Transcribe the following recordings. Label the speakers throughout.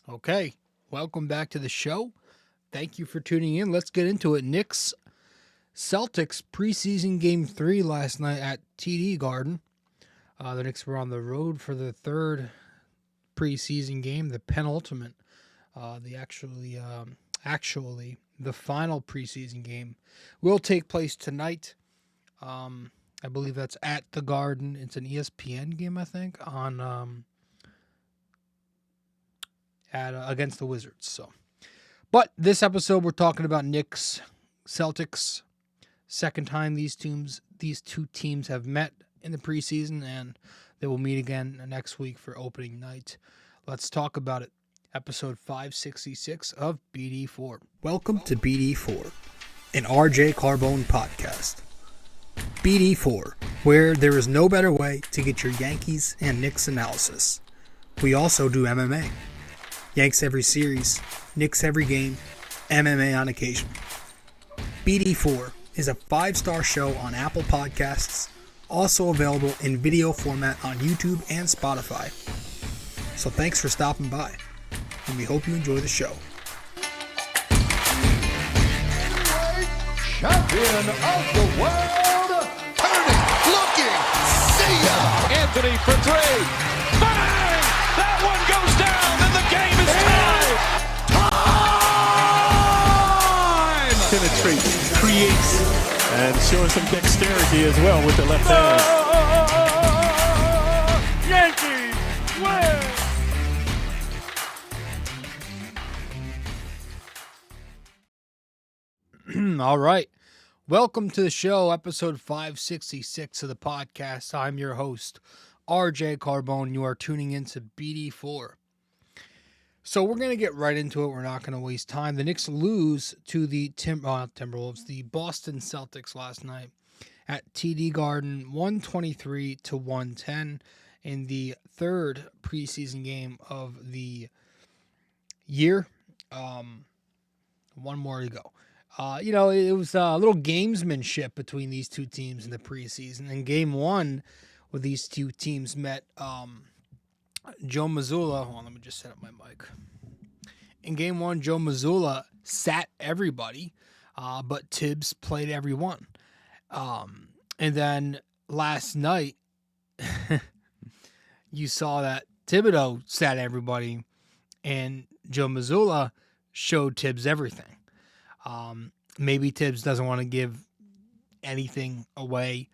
Speaker 1: Okay, welcome back to the show. Thank you for tuning in. Let's get into it. Knicks Celtics preseason game 3 last night at TD Garden. The Knicks were on the road for the third preseason game, the penultimate. Actually, the final preseason game will take place tonight. I believe that's at the Garden. It's an ESPN game, I think, on against the Wizards. But this episode we're talking about Knicks Celtics. Second time these two teams have met in the preseason, and they will meet again next week for opening night. Let's talk about it. Episode 566 of BD4.
Speaker 2: Welcome to BD4, an RJ Carbone podcast. BD4, where there is no better way to get your Yankees and Knicks analysis. We also do MMA. Yanks every series, Knicks every game, MMA on occasion. BD4 is a 5-star show on Apple Podcasts, also available in video format on YouTube and Spotify. So thanks for stopping by, and we hope you enjoy the show.
Speaker 3: Champion of the world, turning, looking, see ya!
Speaker 4: Anthony for three, bang! That one goes down, and the game is tied! Time!
Speaker 5: Penetrates, creates, and showing some dexterity as well with the left hand.
Speaker 4: Yankees win!
Speaker 1: All right. Welcome to the show, episode 566 of the podcast. I'm your host, RJ Carbone. You are tuning into BD4. So we're going to get right into it. We're not going to waste time. The Knicks lose to the Timberwolves, the Boston Celtics last night at TD Garden, 123-110 in the third preseason game of the year. One more to go. It was a little gamesmanship between these two teams in the preseason. In game one, where these two teams met, Joe Mazzulla. Hold on, let me just set up my mic. In game one, Joe Mazzulla sat everybody, but Thibs played everyone. And then last night, you saw that Thibodeau sat everybody, and Joe Mazzulla showed Thibs everything. Maybe Thibs doesn't want to give anything away,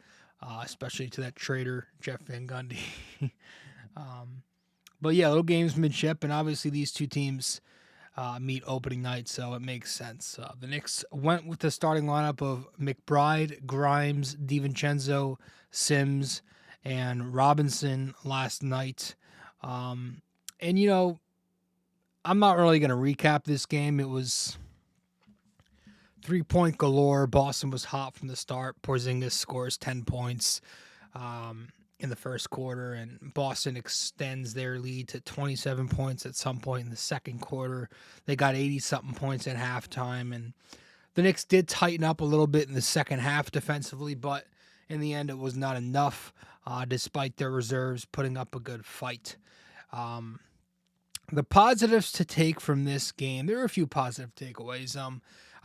Speaker 1: especially to that traitor, Jeff Van Gundy. But yeah, little gamesmanship, and obviously these two teams meet opening night, so it makes sense. The Knicks went with the starting lineup of McBride, Grimes, DiVincenzo, Sims, and Robinson last night. I'm not really going to recap this game. It was 3-point galore. Boston was hot from the start. Porzingis scores 10 points in the first quarter, and Boston extends their lead to 27 points at some point in the second quarter. They got 80-something points at halftime, and the Knicks did tighten up a little bit in the second half defensively, but in the end it was not enough, despite their reserves putting up a good fight. The positives to take from this game, there are a few positive takeaways.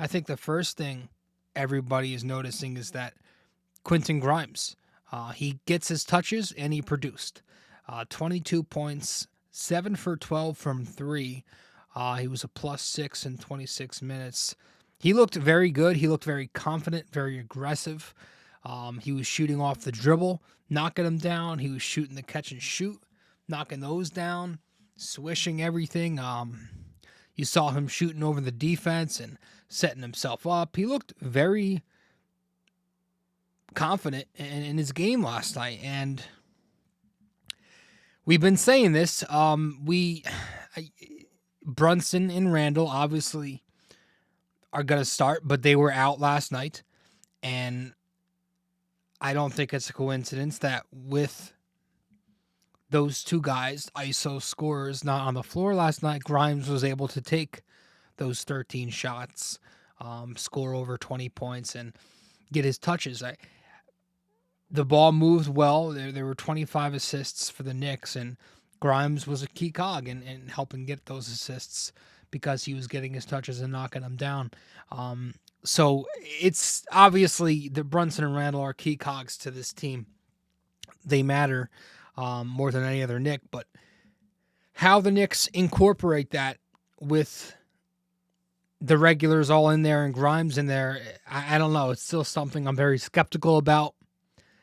Speaker 1: I think the first thing everybody is noticing is that Quentin Grimes, he gets his touches and he produced 22 points, 7 for 12 from 3. He was a +6 in 26 minutes. He looked very good. He looked very confident, very aggressive. He was shooting off the dribble, knocking them down. He was shooting the catch and shoot, knocking those down, swishing everything. You saw him shooting over the defense and setting himself up. He looked very confident in his game last night, and we've been saying this. Brunson and Randall obviously are going to start, but they were out last night, and I don't think it's a coincidence that with those two guys, ISO scorers, not on the floor last night, Grimes was able to take those 13 shots, score over 20 points, and get his touches. The ball moved well. There were 25 assists for the Knicks, and Grimes was a key cog in helping get those assists because he was getting his touches and knocking them down. So it's obviously the Brunson and Randall are key cogs to this team. They matter more than any other Knick, but how the Knicks incorporate that with the regulars all in there and Grimes in there, I don't know. It's still something I'm very skeptical about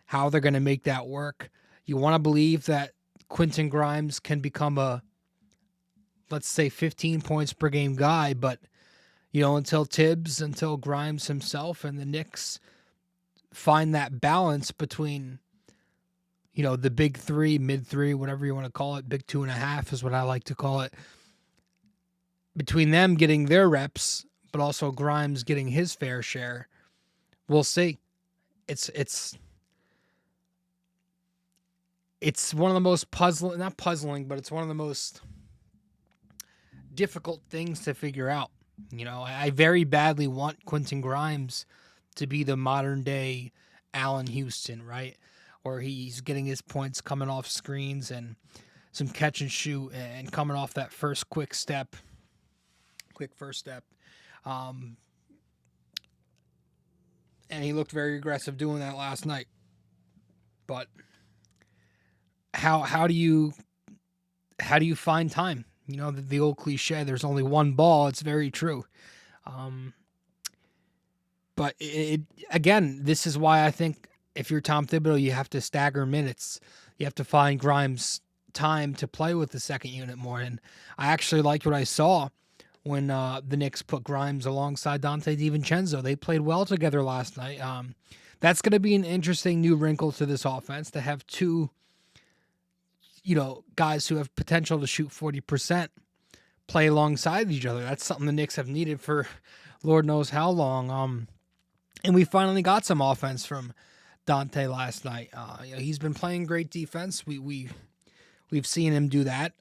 Speaker 1: how they're going to make that work. You want to believe that Quentin Grimes can become a, let's say, 15 points per game guy, but until Thibs, until Grimes himself and the Knicks find that balance between, the big three, mid three, whatever you want to call it, big 2.5 is what I like to call it. Between them getting their reps, but also Grimes getting his fair share, we'll see. It's one of the most not puzzling, but it's one of the most difficult things to figure out. I very badly want Quentin Grimes to be the modern day Allen Houston, right? Where he's getting his points coming off screens and some catch and shoot and coming off that quick first step. And he looked very aggressive doing that last night. But how do you find time? The old cliche, there's only one ball. It's very true. But again, this is why I think if you're Tom Thibodeau, you have to stagger minutes. You have to find Grimes time to play with the second unit more. And I actually liked what I saw when the Knicks put Grimes alongside Donte DiVincenzo. They played well together last night. That's going to be an interesting new wrinkle to this offense, to have two, guys who have potential to shoot 40% play alongside each other. That's something the Knicks have needed for Lord knows how long. And we finally got some offense from Donte last night. He's been playing great defense. We've seen him do that.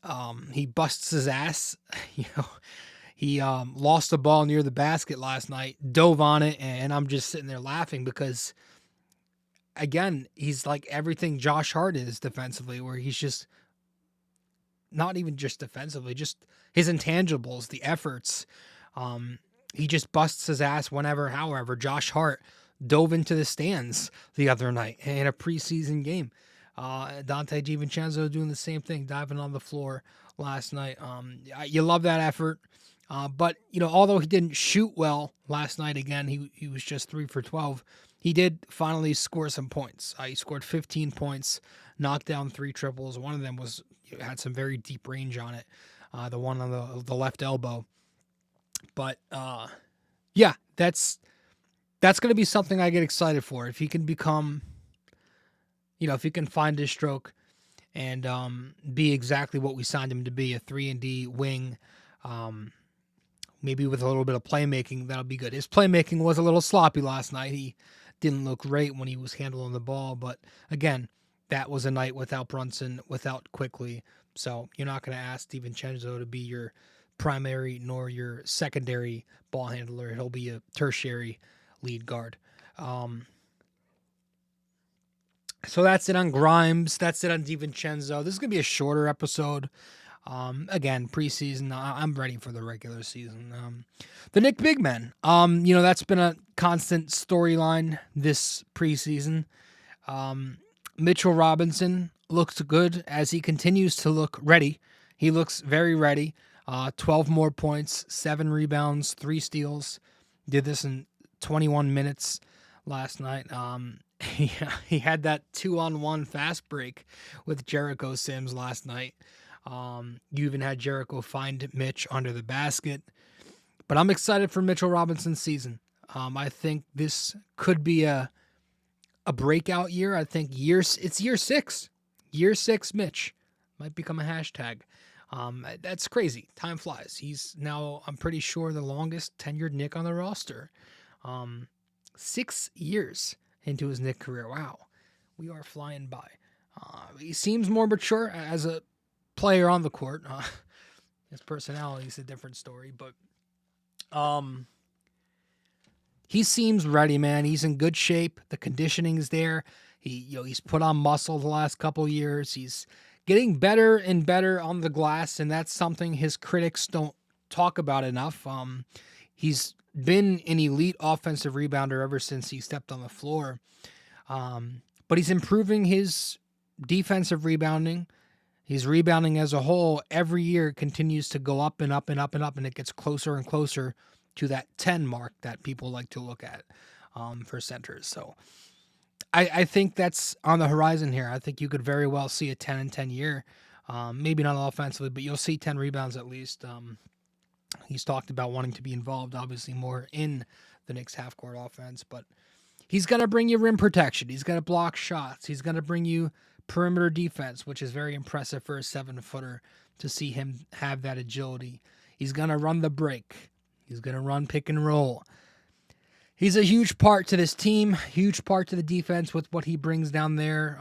Speaker 1: He busts his ass. He lost the ball near the basket last night, dove on it, and I'm just sitting there laughing because, again, he's like everything Josh Hart is defensively, where he's just not even just defensively, just his intangibles, the efforts. He just busts his ass whenever, however. Josh Hart dove into the stands the other night in a preseason game. Donte DiVincenzo doing the same thing, diving on the floor last night. You love that effort. But, although he didn't shoot well last night, again, he was just 3 for 12. He did finally score some points. He scored 15 points, knocked down 3 triples. One of them had some very deep range on it. The one on the left elbow. But, yeah, that's going to be something I get excited for. If he can become, if he can find his stroke and be exactly what we signed him to be, a 3-and-D wing, maybe with a little bit of playmaking, that'll be good. His playmaking was a little sloppy last night. He didn't look great when he was handling the ball. But, again, that was a night without Brunson, without Quickly. So you're not going to ask DiVincenzo to be your primary nor your secondary ball handler. He'll be a tertiary lead guard. So that's it on Grimes. That's it on DiVincenzo. This is going to be a shorter episode. Again, preseason, I'm ready for the regular season. The Knick big men, that's been a constant storyline this preseason. Mitchell Robinson looks good as he continues to look ready. He looks very ready. 12 more points, 7 rebounds, 3 steals. Did this in 21 minutes last night. He had that 2-on-1 fast break with Jericho Sims last night. You even had Jericho find Mitch under the basket. But I'm excited for Mitchell Robinson's season. I think this could be a breakout year. I think it's year 6. Year 6 Mitch. Might become a hashtag. That's crazy. Time flies. He's now, I'm pretty sure, the longest tenured Knick on the roster. 6 years into his Knick career. Wow. We are flying by. He seems more mature as a player on the court. His personality is a different story, but he seems ready, man. He's in good shape. The conditioning is there. He's put on muscle the last couple years. He's getting better and better on the glass, and that's something his critics don't talk about enough. He's been an elite offensive rebounder ever since he stepped on the floor, but he's improving his defensive rebounding. His rebounding as a whole every year continues to go up and up and up and up, and it gets closer and closer to that 10 mark that people like to look at for centers. So I think that's on the horizon here. I think you could very well see a 10 and 10 year. Maybe not offensively, but you'll see 10 rebounds at least. He's talked about wanting to be involved, obviously, more in the Knicks half-court offense, but he's going to bring you rim protection. He's going to block shots. He's going to bring you perimeter defense, which is very impressive for a 7-footer to see him have that agility. He's going to run the break. He's going to run pick and roll. He's a huge part to this team, huge part to the defense with what he brings down there.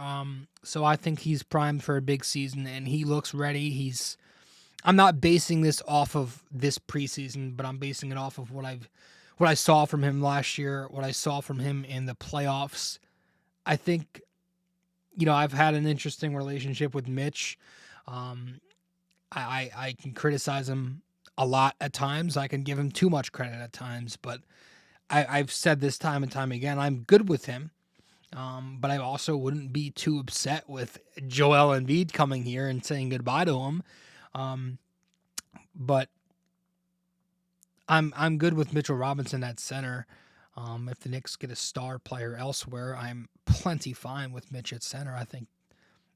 Speaker 1: So I think he's primed for a big season, and he looks ready. I'm not basing this off of this preseason, but I'm basing it off of what I saw from him last year, what I saw from him in the playoffs. I think, I've had an interesting relationship with Mitch. I can criticize him a lot at times. I can give him too much credit at times, but I've said this time and time again, I'm good with him. But I also wouldn't be too upset with Joel Embiid coming here and saying goodbye to him. But I'm good with Mitchell Robinson at center. If the Knicks get a star player elsewhere, I'm plenty fine with Mitch at center. I think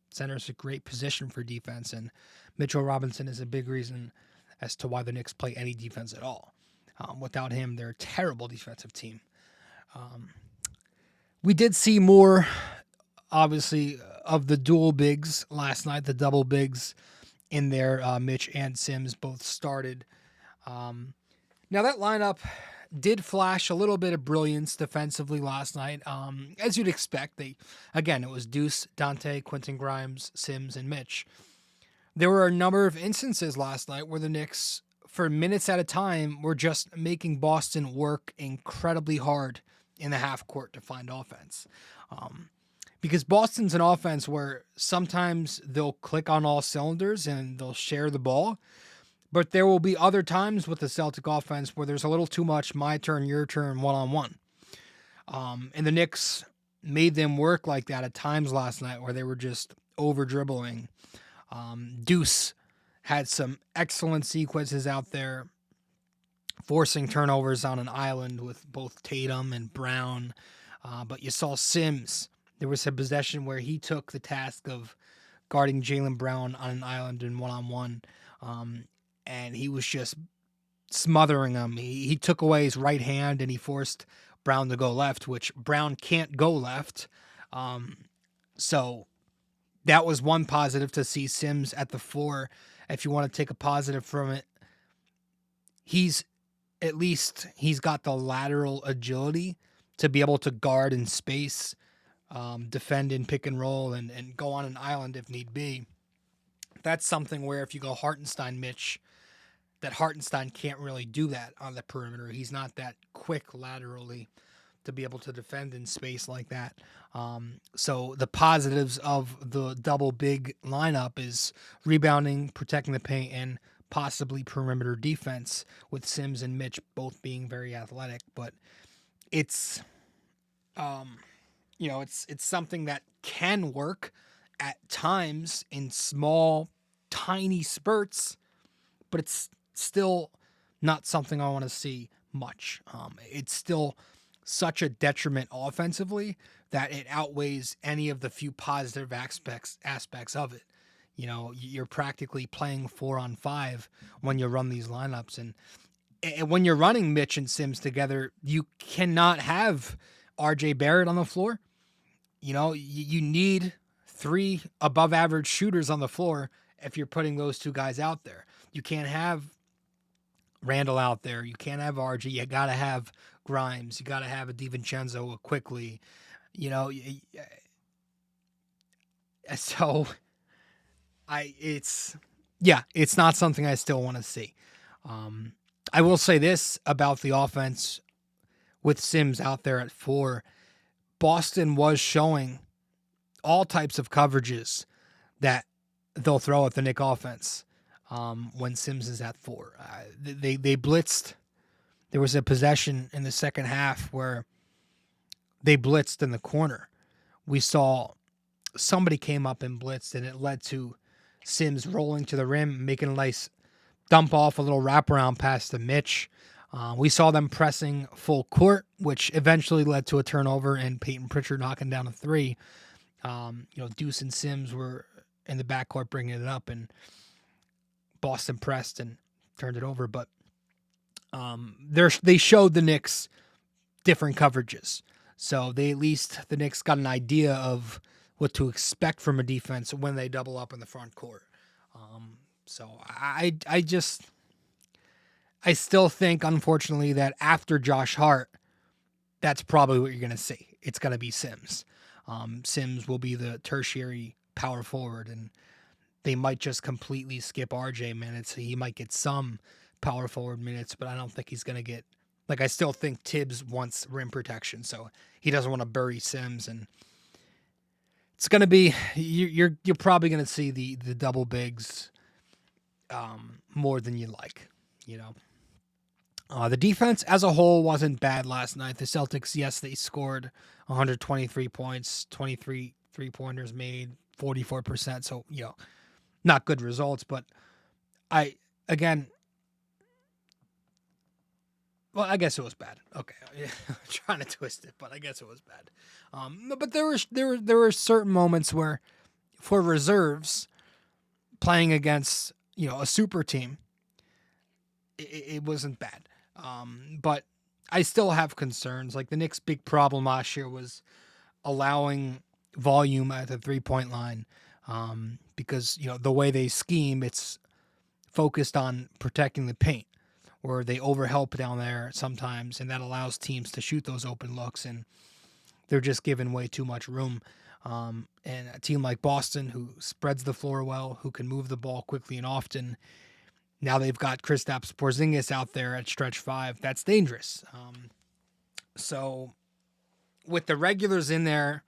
Speaker 1: center is a great position for defense, and Mitchell Robinson is a big reason as to why the Knicks play any defense at all. Without him, they're a terrible defensive team. We did see more, obviously, of the dual bigs last night, the double bigs in there. Mitch and Sims both started. Now, that lineup did flash a little bit of brilliance defensively last night. As you'd expect, it was Deuce, Dante, Quentin Grimes, Sims, and Mitch. There were a number of instances last night where the Knicks, for minutes at a time, were just making Boston work incredibly hard in the half court to find offense. Because Boston's an offense where sometimes they'll click on all cylinders and they'll share the ball, but there will be other times with the Celtic offense where there's a little too much my turn, your turn, one-on-one. And the Knicks made them work like that at times last night where they were just over-dribbling. Deuce had some excellent sequences out there, forcing turnovers on an island with both Tatum and Brown. But you saw Sims. There was a possession where he took the task of guarding Jaylen Brown on an island in one-on-one, and he was just smothering him. He took away his right hand, and he forced Brown to go left, which Brown can't go left. So that was one positive to see Sims at the 4. If you want to take a positive from it, he's got the lateral agility to be able to guard in space, defend in pick and roll, and go on an island if need be. That's something where if you go Hartenstein Mitch, that Hartenstein can't really do that on the perimeter. He's not that quick laterally to be able to defend in space like that. So the positives of the double big lineup is rebounding, protecting the paint, and possibly perimeter defense, with Sims and Mitch both being very athletic. But it's it's something that can work at times in small, tiny spurts, but it's still not something I want to see much. It's still such a detriment offensively that it outweighs any of the few positive aspects of it. You're practically playing 4-on-5 when you run these lineups. And when you're running Mitch and Sims together, you cannot have RJ Barrett on the floor. You need 3 above average shooters on the floor if you're putting those 2 guys out there. You can't have Randall out there. You can't have RJ. You got to have Grimes. You got to have a DiVincenzo quickly. So it's not something I still want to see. I will say this about the offense with Sims out there at 4. Boston was showing all types of coverages that they'll throw at the Knick offense when Sims is at 4. They blitzed. There was a possession in the second half where they blitzed in the corner. We saw somebody came up and blitzed, and it led to Sims rolling to the rim, making a nice dump off, a little wraparound pass to Mitch. We saw them pressing full court, which eventually led to a turnover and Peyton Pritchard knocking down a 3. Deuce and Sims were in the backcourt bringing it up, and Boston pressed and turned it over. But they showed the Knicks different coverages. So the Knicks got an idea of what to expect from a defense when they double up in the front court. So I still think, unfortunately, that after Josh Hart, that's probably what you're going to see. It's going to be Sims. Sims will be the tertiary power forward, and they might just completely skip RJ minutes. He might get some power forward minutes, but I don't think he's going to get, I still think Thibs wants rim protection, so he doesn't want to bury Sims, and it's going to be, you're probably going to see the double bigs more than you like, The defense as a whole wasn't bad last night. The Celtics, yes, they scored 123 points, 23 3-pointers made, 44%. So, not good results, but I guess it was bad. Okay. I'm trying to twist it, but I guess it was bad. But there were certain moments where, for reserves playing against, a super team, it wasn't bad. But I still have concerns. Like, the Knicks' big problem last year was allowing volume at the 3-point line. Because, the way they scheme, it's focused on protecting the paint, where they overhelp down there sometimes, and that allows teams to shoot those open looks, and they're just giving way too much room. And a team like Boston, who spreads the floor well, who can move the ball quickly and often, now they've got Kristaps Porzingis out there at stretch 5. That's dangerous. So with the regulars in there,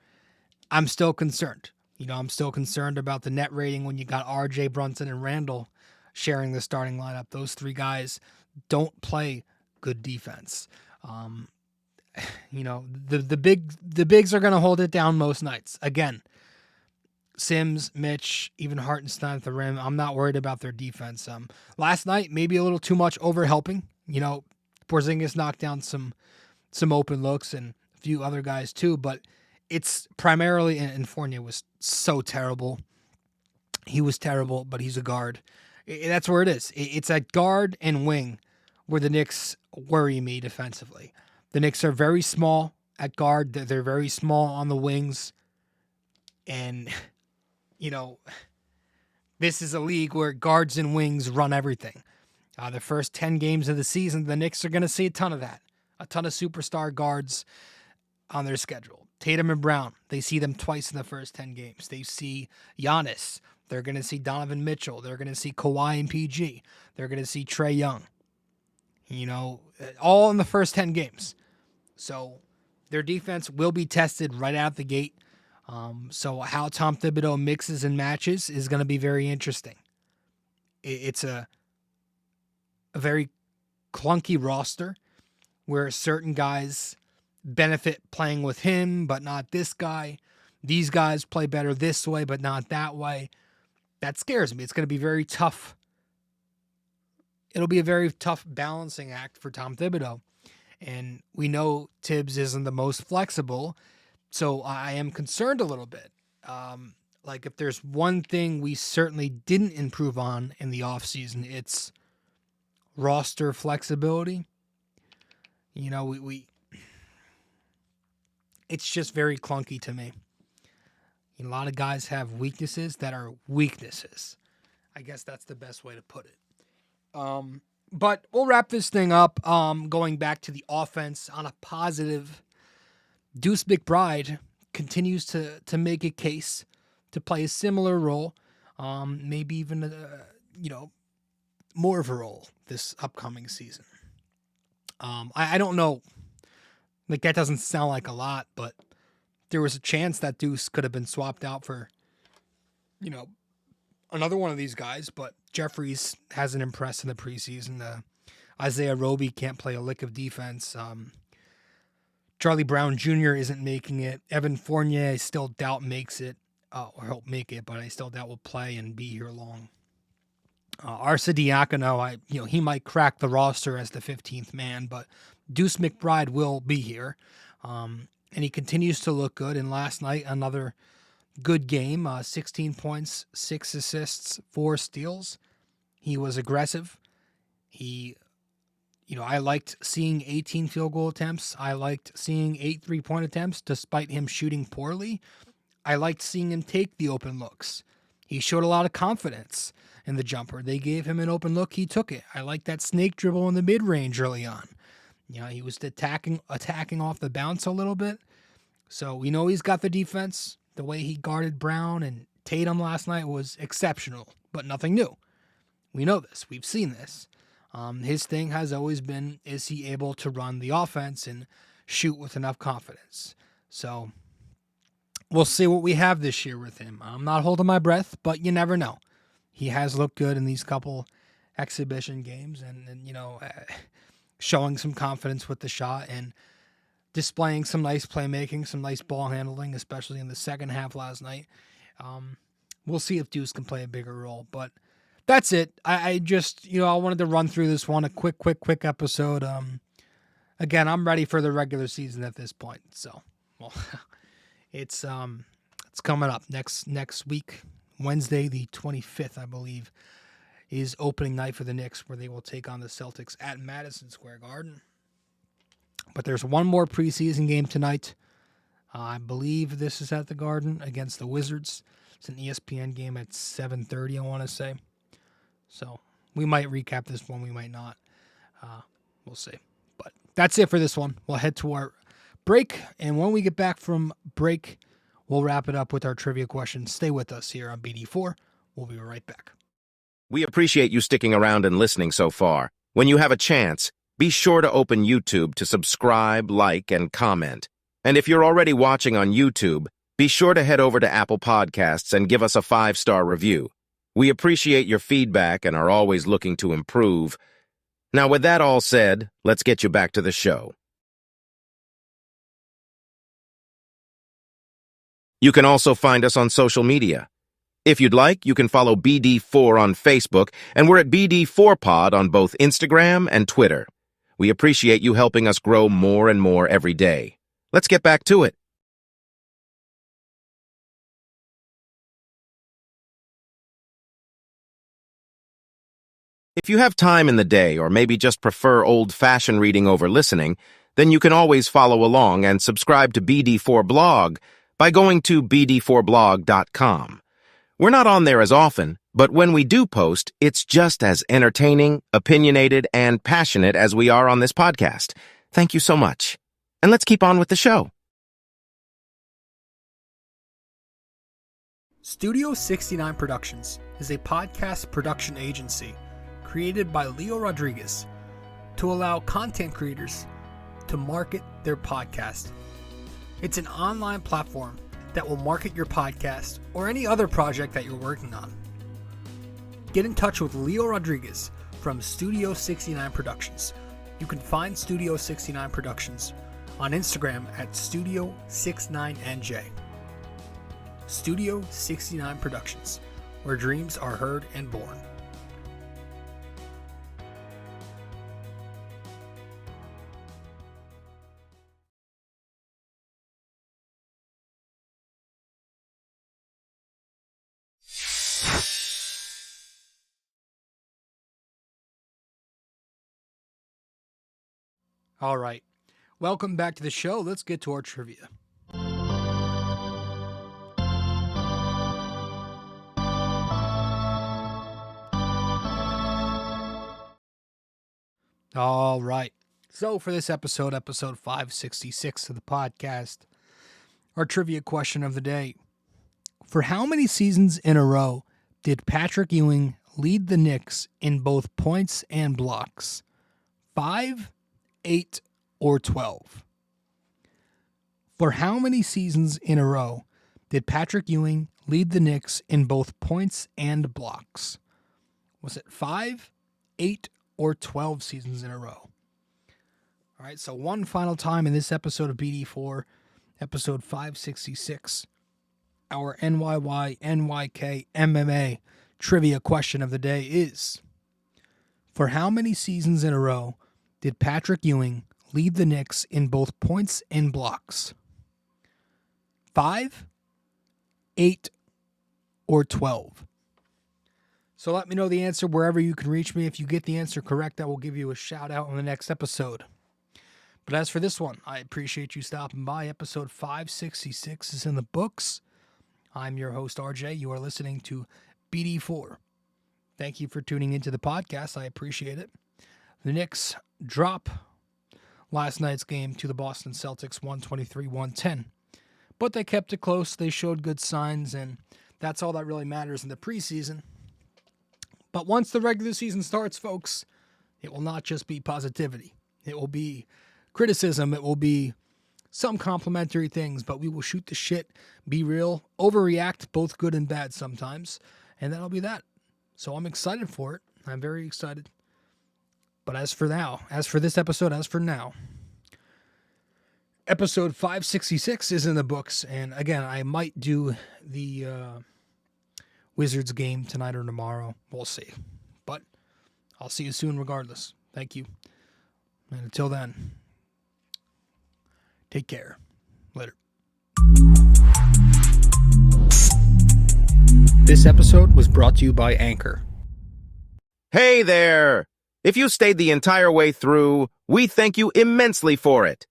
Speaker 1: I'm still concerned. I'm still concerned about the net rating when you got RJ, Brunson, and Randall sharing the starting lineup. Those 3 guys don't play good defense. The bigs are going to hold it down most nights. Again, Sims, Mitch, even Hartenstein at the rim. I'm not worried about their defense. Last night, maybe a little too much overhelping. Porzingis knocked down some open looks and a few other guys too, but it's primarily, and Fournier was so terrible. He was terrible, but he's a guard. That's where it is. It's at guard and wing where the Knicks worry me defensively. The Knicks are very small at guard. They're very small on the wings. And, this is a league where guards and wings run everything. The first 10 games of the season, the Knicks are going to see a ton of that. A ton of superstar guards on their schedule. Tatum and Brown, they see them twice in the first 10 games. They see Giannis. They're going to see Donovan Mitchell. They're going to see Kawhi and PG. They're going to see Trae Young. All in the first 10 games. So their defense will be tested right out the gate. So how Tom Thibodeau mixes and matches is going to be very interesting. It's a very clunky roster where certain guys benefit playing with him, but not this guy. These guys play better this way, but not that way. That scares me. It's going to be very tough. It'll be a very tough balancing act for Tom Thibodeau. And we know Thibs isn't the most flexible, so I am concerned a little bit. If there's one thing we certainly didn't improve on in the offseason, it's roster flexibility. It's just very clunky to me. A lot of guys have weaknesses that are weaknesses. I guess that's the best way to put it. But we'll wrap this thing up. Going back to the offense on a positive, Deuce McBride continues to make a case to play a similar role, maybe even more of a role this upcoming season. I don't know. That doesn't sound like a lot, but there was a chance that Deuce could have been swapped out for, another one of these guys, but Jeffries hasn't impressed in the preseason. Isaiah Roby can't play a lick of defense. Charlie Brown Jr. isn't making it. Evan Fournier, I still doubt makes it, or help make it, but I still doubt will play and be here long. Arsa Diacono, he might crack the roster as the 15th man, but Deuce McBride will be here. And he continues to look good. And last night, another good game, 16 points, 6 assists, 4 steals. He was aggressive. I liked seeing 18 field goal attempts. I liked seeing 8 3-point attempts, despite him shooting poorly. I liked seeing him take the open looks. He showed a lot of confidence in the jumper. They gave him an open look. He took it. I liked that snake dribble in the mid-range early on. He was attacking off the bounce a little bit. So we know he's got the defense. The way he guarded Brown and Tatum last night was exceptional, but nothing new. We know this. We've seen this. His thing has always been, is he able to run the offense and shoot with enough confidence? So we'll see what we have this year with him. I'm not holding my breath, but you never know. He has looked good in these couple exhibition games and showing some confidence with the shot and displaying some nice playmaking, some nice ball handling, especially in the second half last night. We'll see if Deuce can play a bigger role, but that's it. I just, I wanted to run through this one, a quick episode. Again, I'm ready for the regular season at this point. So, it's coming up next week. Wednesday, the 25th, I believe, is opening night for the Knicks, where they will take on the Celtics at Madison Square Garden. But there's one more preseason game tonight. I believe this is at the Garden against the Wizards. It's an ESPN game at 7:30, I want to say. So we might recap this one, we might not. We'll see. But that's it for this one. We'll head to our break, and when we get back from break, we'll wrap it up with our trivia questions. Stay with us here on BD4. We'll be right back.
Speaker 6: We appreciate you sticking around and listening so far. When you have a chance, be sure to open YouTube to subscribe, like, and comment. And if you're already watching on YouTube, be sure to head over to Apple Podcasts and give us a 5-star review. We appreciate your feedback and are always looking to improve. Now, with that all said, let's get you back to the show. You can also find us on social media. If you'd like, you can follow BD4 on Facebook, and we're at BD4Pod on both Instagram and Twitter. We appreciate you helping us grow more and more every day. Let's get back to it. If you have time in the day, or maybe just prefer old-fashioned reading over listening, then you can always follow along and subscribe to BD4 Blog by going to BD4blog.com. We're not on there as often, but when we do post, it's just as entertaining, opinionated, and passionate as we are on this podcast. Thank you so much. And let's keep on with the show.
Speaker 2: Studio 69 Productions is a podcast production agency created by Leo Rodriguez to allow content creators to market their podcast. It's an online platform that will market your podcast or any other project that you're working on. Get in touch with Leo Rodriguez from Studio 69 Productions. You can find Studio 69 Productions on Instagram at Studio69NJ. Studio 69 Productions, where dreams are heard and born.
Speaker 1: All right. Welcome back to the show. Let's get to our trivia. All right. So for this episode 566 of the podcast, our trivia question of the day. For how many seasons in a row did Patrick Ewing lead the Knicks in both points and blocks? 5, 8, or 12? For how many seasons in a row did Patrick Ewing lead the Knicks in both points and blocks? Was it 5, 8, or 12 seasons in a row? All right, so one final time in this episode of BD4, episode 566, our NYY-NYK-MMA trivia question of the day is, for how many seasons in a row did Patrick Ewing lead the Knicks in both points and blocks? 5, 8, or 12? So let me know the answer wherever you can reach me. If you get the answer correct, I will give you a shout out on the next episode. But as for this one, I appreciate you stopping by. Episode 566 is in the books. I'm your host, RJ. You are listening to BD4. Thank you for tuning into the podcast. I appreciate it. The Knicks drop last night's game to the Boston Celtics 123-110. But they kept it close. They showed good signs, and that's all that really matters in the preseason. But once the regular season starts, folks, it will not just be positivity. It will be criticism. It will be some complimentary things, but we will shoot the shit, be real, overreact, both good and bad sometimes, and that'll be that. So I'm excited for it. I'm very excited. But as for this episode, episode 566 is in the books, and again, I might do the Wizards game tonight or tomorrow. We'll see. But I'll see you soon regardless. Thank you. And until then, take care. Later. This episode was brought to you by Anchor.
Speaker 6: Hey there! If you stayed the entire way through, we thank you immensely for it.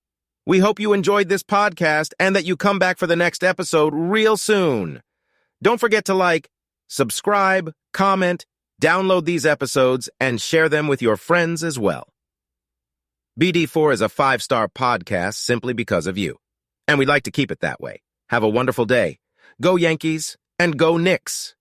Speaker 6: We hope you enjoyed this podcast and that you come back for the next episode real soon. Don't forget to like, subscribe, comment, download these episodes, and share them with your friends as well. BD4 is a 5-star podcast simply because of you, and we'd like to keep it that way. Have a wonderful day. Go Yankees, and go Knicks!